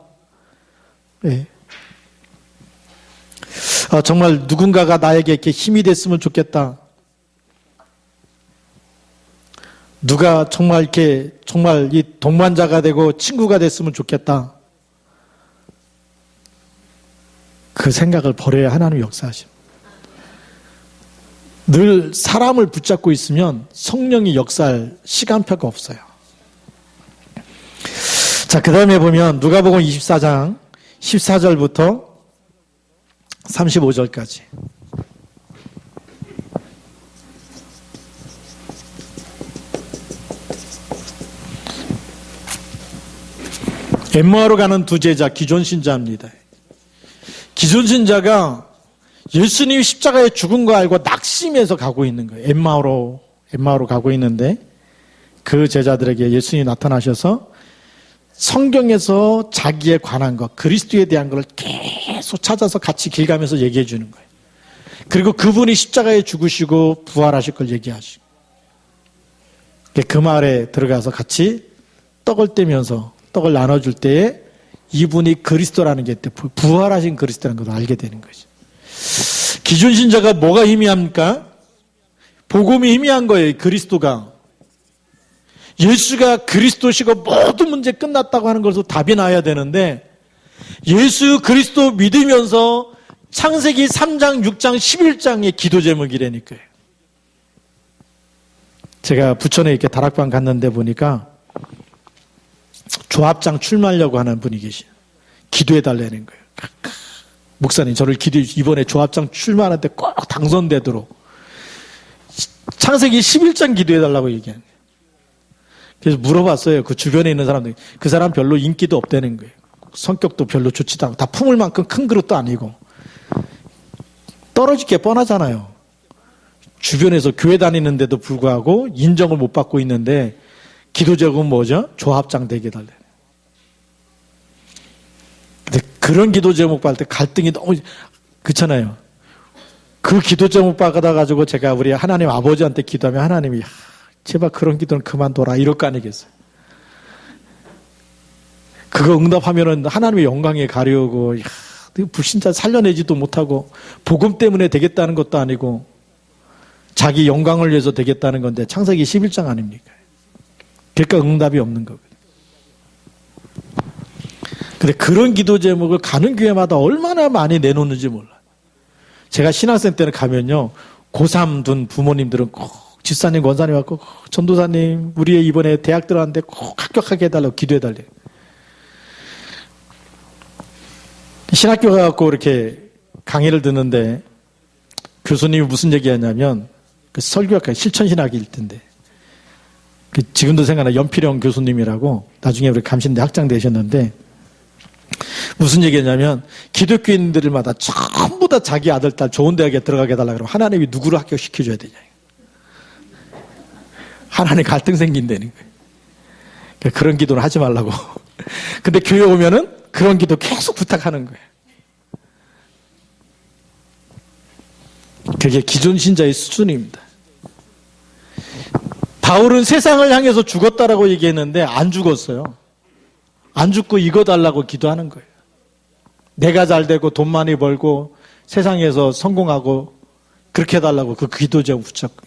네. 정말 누군가가 나에게 이렇게 힘이 됐으면 좋겠다. 누가 정말 이렇게 정말 이 동반자가 되고 친구가 됐으면 좋겠다. 그 생각을 버려야 하나님 역사하십니다. 늘 사람을 붙잡고 있으면 성령이 역사할 시간표가 없어요. 자, 그 다음에 보면 누가복음 24장 14절부터 35절까지. 엠마오로 가는 두 제자, 기존 신자입니다. 기존 신자가 예수님이 십자가에 죽은 거 알고 낙심해서 가고 있는 거예요. 엠마오로 가고 있는데 그 제자들에게 예수님이 나타나셔서 성경에서 자기에 관한 것, 그리스도에 대한 걸 계속 찾아서 같이 길 가면서 얘기해 주는 거예요. 그리고 그분이 십자가에 죽으시고 부활하실 걸 얘기하시고, 그 마을에 들어가서 같이 떡을 떼면서 떡을 나눠줄 때에 이분이 그리스도라는 게 부활하신 그리스도라는 걸 알게 되는 거죠. 기존 신자가 뭐가 희미합니까? 복음이 희미한 거예요. 그리스도가. 예수가 그리스도시고 모든 문제 끝났다고 하는 것으로 답이 나야 되는데 예수 그리스도 믿으면서 창세기 3장, 6장, 11장의 기도 제목이라니까요. 제가 부천에 이렇게 다락방 갔는데 보니까 조합장 출마하려고 하는 분이 계셔요. 기도해달라는 거예요. 목사님, 저를 이번에 조합장 출마하는데 꼭 당선되도록 창세기 11장 기도해달라고 얘기하는 거예요. 그래서 물어봤어요. 그 주변에 있는 사람들이. 그 사람 별로 인기도 없다는 거예요. 성격도 별로 좋지도 않고 다 품을 만큼 큰 그릇도 아니고 떨어질 게 뻔하잖아요. 주변에서 교회 다니는데도 불구하고 인정을 못 받고 있는데 기도 제목은 뭐죠? 조합장 되게 달래. 근데 그런 기도 제목 받을 때 갈등이 너무 그렇잖아요. 그 기도 제목 받아가지고 제가 우리 하나님 아버지한테 기도하면 하나님이 제발 그런 기도는 그만둬라 이럴 거 아니겠어요. 그거 응답하면은 하나님의 영광에 가려고 불신자 살려내지도 못하고 복음 때문에 되겠다는 것도 아니고 자기 영광을 위해서 되겠다는 건데 창세기 11장 아닙니까? 그러니까 응답이 없는 거거든요. 근데 그런 기도 제목을 가는 교회마다 얼마나 많이 내놓는지 몰라요. 제가 신학생 때는 가면요. 고3 둔 부모님들은 꼭 집사님, 권사님 왔고 전도사님 우리 이번에 대학 들어갔는데 꼭 합격하게 해달라고 기도해달래요. 신학교 가갖고 이렇게 강의를 듣는데 교수님이 무슨 얘기하냐면 그 설교학과 실천신학일 텐데 지금도 생각나 연필영 교수님이라고 나중에 우리 감신대 학장 되셨는데 무슨 얘기했냐면 기독교인들마다 전부 다 자기 아들, 딸 좋은 대학에 들어가게 해달라 그러면 하나님이 누구를 합격시켜줘야 되냐. 하나님 갈등 생긴다는 거예요. 그러니까 그런 기도는 하지 말라고. 근데 교회 오면은 그런 기도 계속 부탁하는 거예요. 그게 기존 신자의 수준입니다. 바울은 세상을 향해서 죽었다라고 얘기했는데 안 죽었어요. 안 죽고 이거 달라고 기도하는 거예요. 내가 잘 되고 돈 많이 벌고 세상에서 성공하고 그렇게 해달라고 그 기도 제목 붙잡고.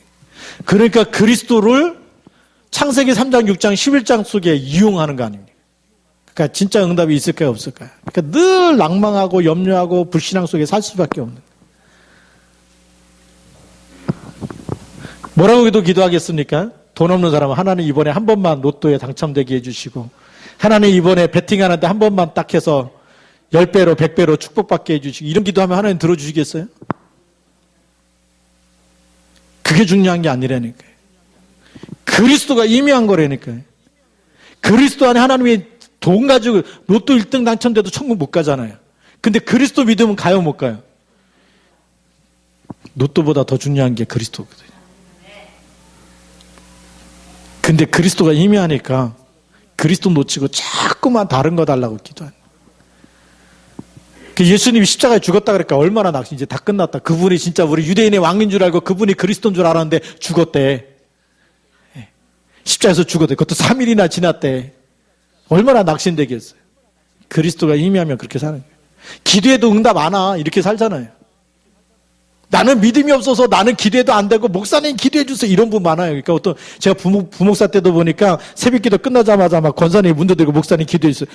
그러니까 그리스도를 창세기 3장, 6장, 11장 속에 이용하는 거 아닙니까? 그러니까 진짜 응답이 있을까요, 없을까요? 그러니까 늘 낭망하고 염려하고 불신앙 속에 살 수밖에 없는 거예요. 뭐라고 기도하겠습니까? 돈 없는 사람은 하나님 이번에 한 번만 로또에 당첨되게 해주시고 하나님 이번에 베팅하는데 한 번만 딱 해서 10배로 100배로 축복받게 해주시고 이런 기도하면 하나님 들어주시겠어요? 그게 중요한 게 아니라니까요. 그리스도가 임의한 거라니까요. 그리스도 안에 하나님이 돈 가지고 로또 1등 당첨돼도 천국 못 가잖아요. 근데 그리스도 믿으면 가요, 못 가요? 로또보다 더 중요한 게 그리스도거든요. 근데 그리스도가 임의하니까 그리스도 놓치고 자꾸만 다른 거 달라고 기도하는. 예수님이 십자가에 죽었다 그러니까 얼마나 낙심, 이제 다 끝났다. 그분이 진짜 우리 유대인의 왕인 줄 알고 그분이 그리스도인 줄 알았는데 죽었대. 십자가에서 죽었대. 그것도 3일이나 지났대. 얼마나 낙심되겠어요. 그리스도가 임의하면 그렇게 사는 거예요. 기도해도 응답 안 와. 이렇게 살잖아요. 나는 믿음이 없어서 나는 기도해도 안 되고 목사님 기도해 주세요. 이런 분 많아요. 그러니까 어떤 제가 부목사 때도 보니까 새벽 기도 끝나자마자 막 권사님 문 닫고 목사님 기도해 주세요.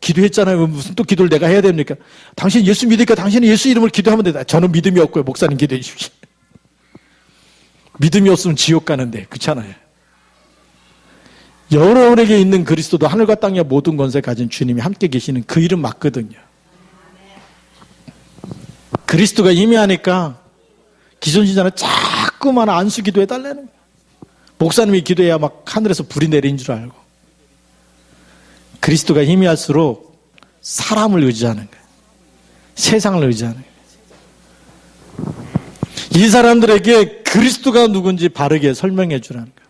기도했잖아요. 무슨 또 기도를 내가 해야 됩니까? 당신 예수 믿으니까 당신은 예수 이름을 기도하면 된다. 저는 믿음이 없고요. 목사님 기도해 주십시오. 믿음이 없으면 지옥 가는데 그렇잖아요. 여러분에게 있는 그리스도도 하늘과 땅의 모든 권세 가진 주님이 함께 계시는 그 이름 맞거든요. 그리스도가 임의하니까 기존 신자는 자꾸만 안수 기도해 달라는 거예요. 목사님이 기도해야 막 하늘에서 불이 내린 줄 알고. 그리스도가 임의할수록 사람을 의지하는 거예요. 세상을 의지하는 거예요. 이 사람들에게 그리스도가 누군지 바르게 설명해 주라는 거예요.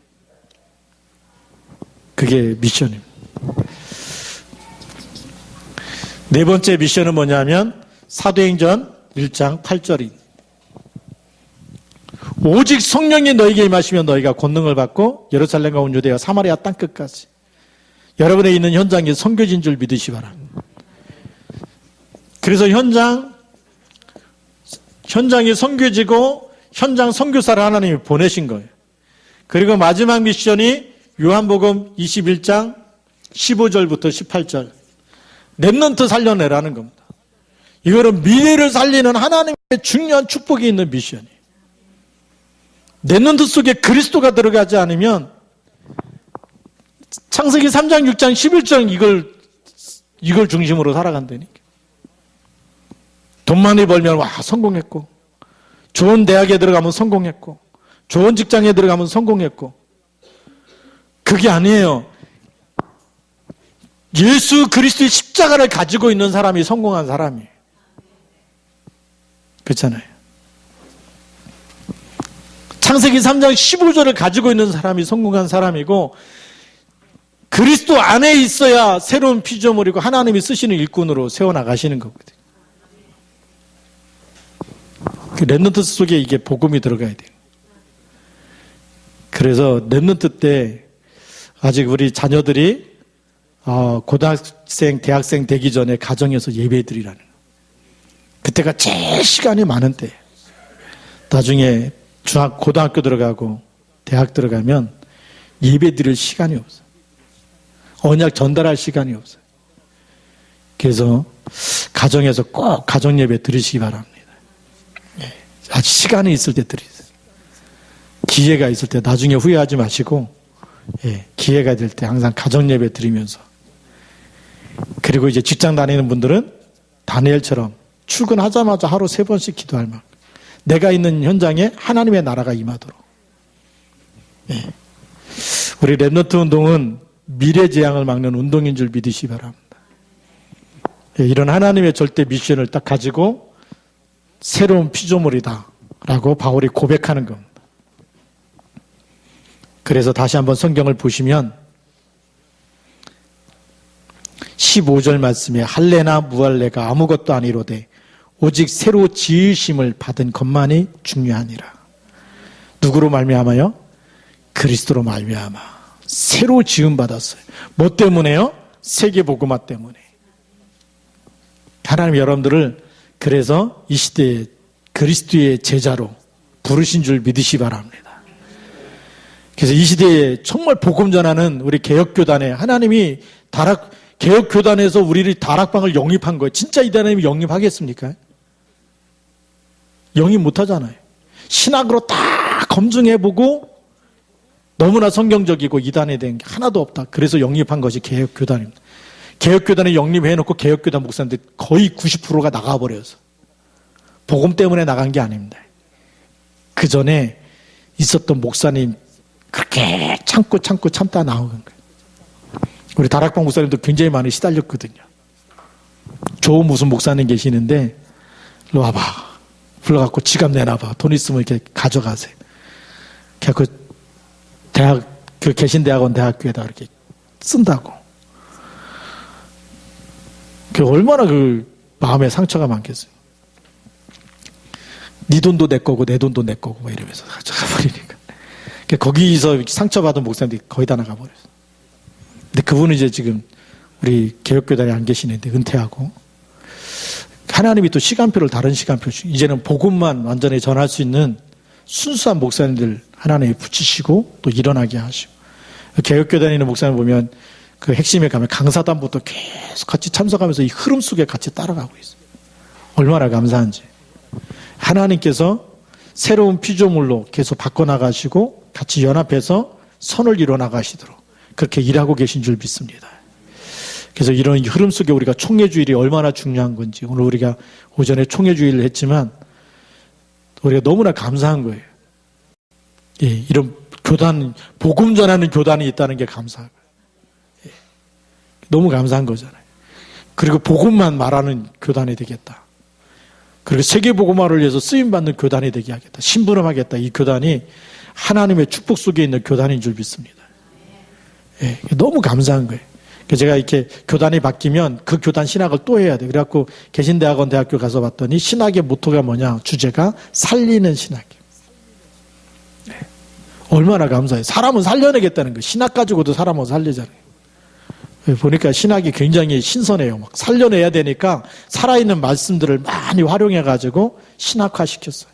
그게 미션입니다. 네 번째 미션은 뭐냐면 사도행전 1장 8절입니다. 오직 성령이 너희에게 임하시면 너희가 권능을 받고 예루살렘과 온 유대와 사마리아 땅끝까지 여러분의 있는 현장이 선교지인 줄 믿으시 바랍니다. 그래서 현장이 선교지고 현장 선교사를 하나님이 보내신 거예요. 그리고 마지막 미션이 요한복음 21장 15절부터 18절 렘넌트 살려내라는 겁니다. 이거는 미래를 살리는 하나님의 중요한 축복이 있는 미션이에요. 랩넌트 속에 그리스도가 들어가지 않으면 창세기 3장, 6장, 11장 이걸 중심으로 살아간다니까. 돈 많이 벌면 와 성공했고, 좋은 대학에 들어가면 성공했고, 좋은 직장에 들어가면 성공했고, 그게 아니에요. 예수 그리스도의 십자가를 가지고 있는 사람이 성공한 사람이에요. 그렇잖아요. 창세기 3장 15절을 가지고 있는 사람이 성공한 사람이고, 그리스도 안에 있어야 새로운 피조물이고 하나님이 쓰시는 일꾼으로 세워나가시는 거거든요. 그 랩넌트 속에 이게 복음이 들어가야 돼요. 그래서 랩넌트 때 아직 우리 자녀들이 고등학생, 대학생 되기 전에 가정에서 예배드리라는, 그때가 제일 시간이 많은 때. 나중에 고등학교 들어가고 대학 들어가면 예배드릴 시간이 없어요. 언약 전달할 시간이 없어요. 그래서 가정에서 꼭 가정 예배 드리시기 바랍니다. 아직 시간이 있을 때 드리세요. 기회가 있을 때 나중에 후회하지 마시고, 기회가 될 때 항상 가정 예배 드리면서. 그리고 이제 직장 다니는 분들은 다니엘처럼 출근하자마자 하루 3번씩 기도할 만큼 내가 있는 현장에 하나님의 나라가 임하도록. 우리 랩넌트 운동은 미래 재앙을 막는 운동인 줄 믿으시기 바랍니다. 이런 하나님의 절대 미션을 딱 가지고 새로운 피조물이다 라고 바울이 고백하는 겁니다. 그래서 다시 한번 성경을 보시면 15절 말씀에 할례나 무할례가 아무것도 아니로되 오직 새로 지으심을 받은 것만이 중요하니라. 누구로 말미암아요? 그리스도로 말미암아 새로 지음 받았어요. 뭐 때문에요? 세계복음화 때문에. 하나님 여러분들을 그래서 이 시대에 그리스도의 제자로 부르신 줄 믿으시 바랍니다. 그래서 이 시대에 정말 복음 전하는 우리 개혁교단에 하나님이 개혁교단에서 우리를 다락방을 영입한 거예요. 진짜 이 하나님이 영입하겠습니까? 영입 못하잖아요. 신학으로 다 검증해보고 너무나 성경적이고 이단에 대한 게 하나도 없다. 그래서 영입한 것이 개혁교단입니다. 개혁교단에 영입해놓고 개혁교단 목사님들 거의 90%가 나가버려서 복음 때문에 나간 게 아닙니다. 그 전에 있었던 목사님 그렇게 참다 나온 거예요. 우리 다락방 목사님도 굉장히 많이 시달렸거든요. 좋은 무슨 목사님 계시는데 일로 와봐. 불러갖고 지갑 내놔봐. 돈 있으면 이렇게 가져가세요. 그 개신대학원 대학교에다 이렇게 쓴다고. 그 얼마나 그 마음에 상처가 많겠어요. 네 돈도 내 거고 내 돈도 내 거고 막 이러면서 가져가버리니까. 거기서 상처받은 목사님들이 거의 다 나가버렸어요. 근데 그분은 이제 지금 우리 개혁교단에 안 계시는데 은퇴하고, 하나님이 또 시간표를 다른 시간표, 이제는 복음만 완전히 전할 수 있는 순수한 목사님들 하나님이 붙이시고 또 일어나게 하시고, 개혁교단에 있는 목사님 보면 그 핵심에 가면 강사단부터 계속 같이 참석하면서 이 흐름 속에 같이 따라가고 있어요. 얼마나 감사한지. 하나님께서 새로운 피조물로 계속 바꿔나가시고 같이 연합해서 선을 이뤄나가시도록 그렇게 일하고 계신 줄 믿습니다. 그래서 이런 흐름 속에 우리가 총회주일이 얼마나 중요한 건지, 오늘 우리가 오전에 총회주일을 했지만 우리가 너무나 감사한 거예요. 이런 교단, 복음 전하는 교단이 있다는 게 감사하고, 너무 감사한 거잖아요. 그리고 복음만 말하는 교단이 되겠다. 그리고 세계복음화를 위해서 쓰임받는 교단이 되게 하겠다. 심부름하겠다. 이 교단이 하나님의 축복 속에 있는 교단인 줄 믿습니다. 너무 감사한 거예요. 제가 이렇게 교단이 바뀌면 그 교단 신학을 또 해야 돼. 그래갖고 개신대학원 대학교 가서 봤더니 신학의 모토가 뭐냐? 주제가 살리는 신학이에요. 얼마나 감사해요. 사람은 살려내겠다는 거예요. 신학 가지고도 사람은 살리잖아요. 보니까 신학이 굉장히 신선해요. 막 살려내야 되니까 살아있는 말씀들을 많이 활용해가지고 신학화 시켰어요.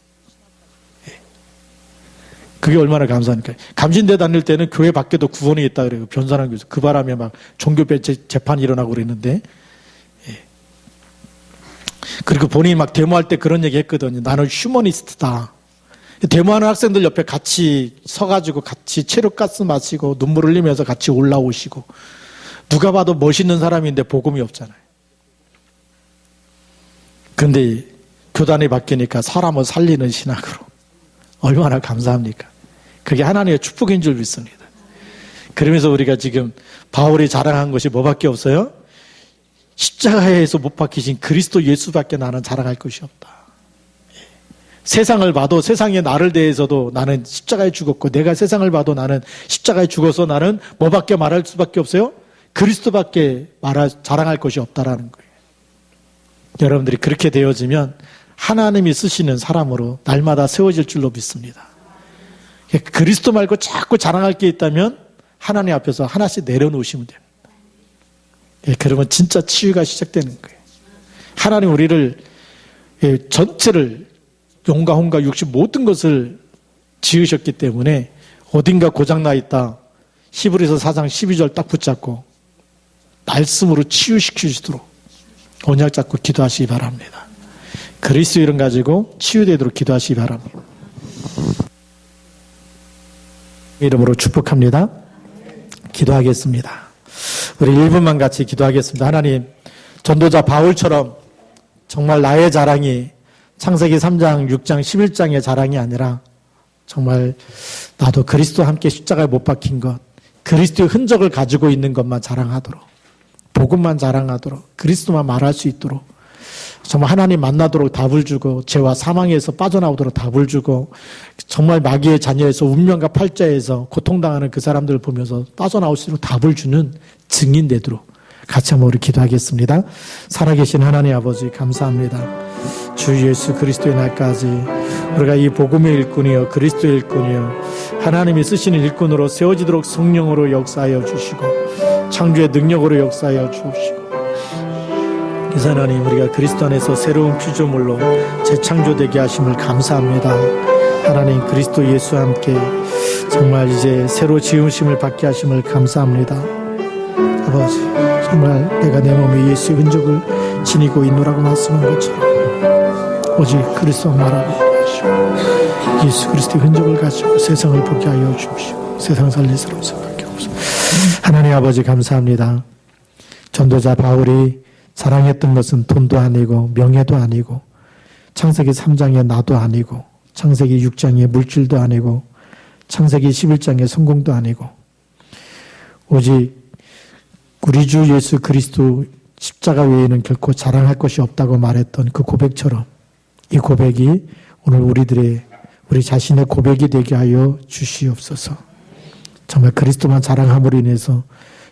그게 얼마나 감사하니까. 감신대 다닐 때는 교회 밖에도 구원이 있다 그래요. 변산한 교수. 그 바람에 막 종교 재판이 일어나고 그랬는데. 그리고 본인이 막 데모할 때 그런 얘기 했거든요. 나는 휴머니스트다. 데모하는 학생들 옆에 같이 서가지고 같이 체력가스 마시고 눈물 흘리면서 같이 올라오시고 누가 봐도 멋있는 사람인데 복음이 없잖아요. 그런데 교단이 바뀌니까 사람을 살리는 신학으로 얼마나 감사합니까? 그게 하나님의 축복인 줄 믿습니다. 그러면서 우리가 지금 바울이 자랑한 것이 뭐밖에 없어요? 십자가에서 못 박히신 그리스도 예수밖에 나는 자랑할 것이 없다. 세상을 봐도 세상의 나를 대해서도 나는 십자가에 죽었고 내가 세상을 봐도 나는 십자가에 죽어서 나는 뭐밖에 말할 수밖에 없어요? 그리스도밖에 자랑할 것이 없다라는 거예요. 여러분들이 그렇게 되어지면 하나님이 쓰시는 사람으로 날마다 세워질 줄로 믿습니다. 그리스도 말고 자꾸 자랑할 게 있다면 하나님 앞에서 하나씩 내려놓으시면 됩니다. 그러면 진짜 치유가 시작되는 거예요. 하나님 우리를 전체를 영과 혼과 육신 모든 것을 지으셨기 때문에 어딘가 고장나 있다. 히브리서 4장 12절 딱 붙잡고 말씀으로 치유시키시도록 언약 잡고 기도하시기 바랍니다. 그리스도 이름 가지고 치유되도록 기도하시기 바랍니다. 이름으로 축복합니다. 기도하겠습니다. 우리 1분만 같이 기도하겠습니다. 하나님, 전도자 바울처럼 정말 나의 자랑이 창세기 3장, 6장, 11장의 자랑이 아니라 정말 나도 그리스도와 함께 십자가에 못 박힌 것, 그리스도의 흔적을 가지고 있는 것만 자랑하도록, 복음만 자랑하도록, 그리스도만 말할 수 있도록, 정말 하나님 만나도록 답을 주고 죄와 사망에서 빠져나오도록 답을 주고 정말 마귀의 자녀에서 운명과 팔자에서 고통당하는 그 사람들을 보면서 빠져나올 수 있도록 답을 주는 증인 되도록 같이 한번 우리 기도하겠습니다. 살아계신 하나님 아버지 감사합니다. 주 예수 그리스도의 날까지 우리가 이 복음의 일꾼이요 그리스도의 일꾼이요 하나님이 쓰시는 일꾼으로 세워지도록 성령으로 역사하여 주시고 창조의 능력으로 역사하여 주시고 그래서 하나님 우리가 그리스도 안에서 새로운 피조물로 재창조되게 하심을 감사합니다. 하나님 그리스도 예수와 함께 정말 이제 새로 지으심을 받게 하심을 감사합니다. 아버지 정말 내가 내 몸에 예수의 흔적을 지니고 있노라고 말씀한 것처럼 오직 그리스도 말하고 하시고 예수 그리스도의 흔적을 가지고 세상을 보게 하여 주시고 세상 살릴 사람 생각해 없습니다. 하나님 아버지 감사합니다. 전도자 바울이 자랑했던 것은 돈도 아니고 명예도 아니고 창세기 3장의 나도 아니고 창세기 6장의 물질도 아니고 창세기 11장의 성공도 아니고 오직 우리 주 예수 그리스도 십자가 외에는 결코 자랑할 것이 없다고 말했던 그 고백처럼 이 고백이 오늘 우리 자신의 고백이 되게 하여 주시옵소서. 정말 그리스도만 자랑함으로 인해서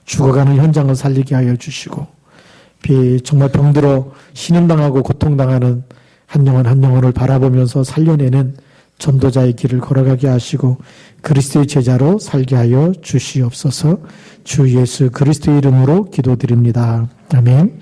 죽어가는 현장을 살리게 하여 주시고 정말 병들어 신음당하고 고통당하는 한 영혼을 바라보면서 살려내는 전도자의 길을 걸어가게 하시고 그리스도의 제자로 살게 하여 주시옵소서. 주 예수 그리스도의 이름으로 기도드립니다. 아멘.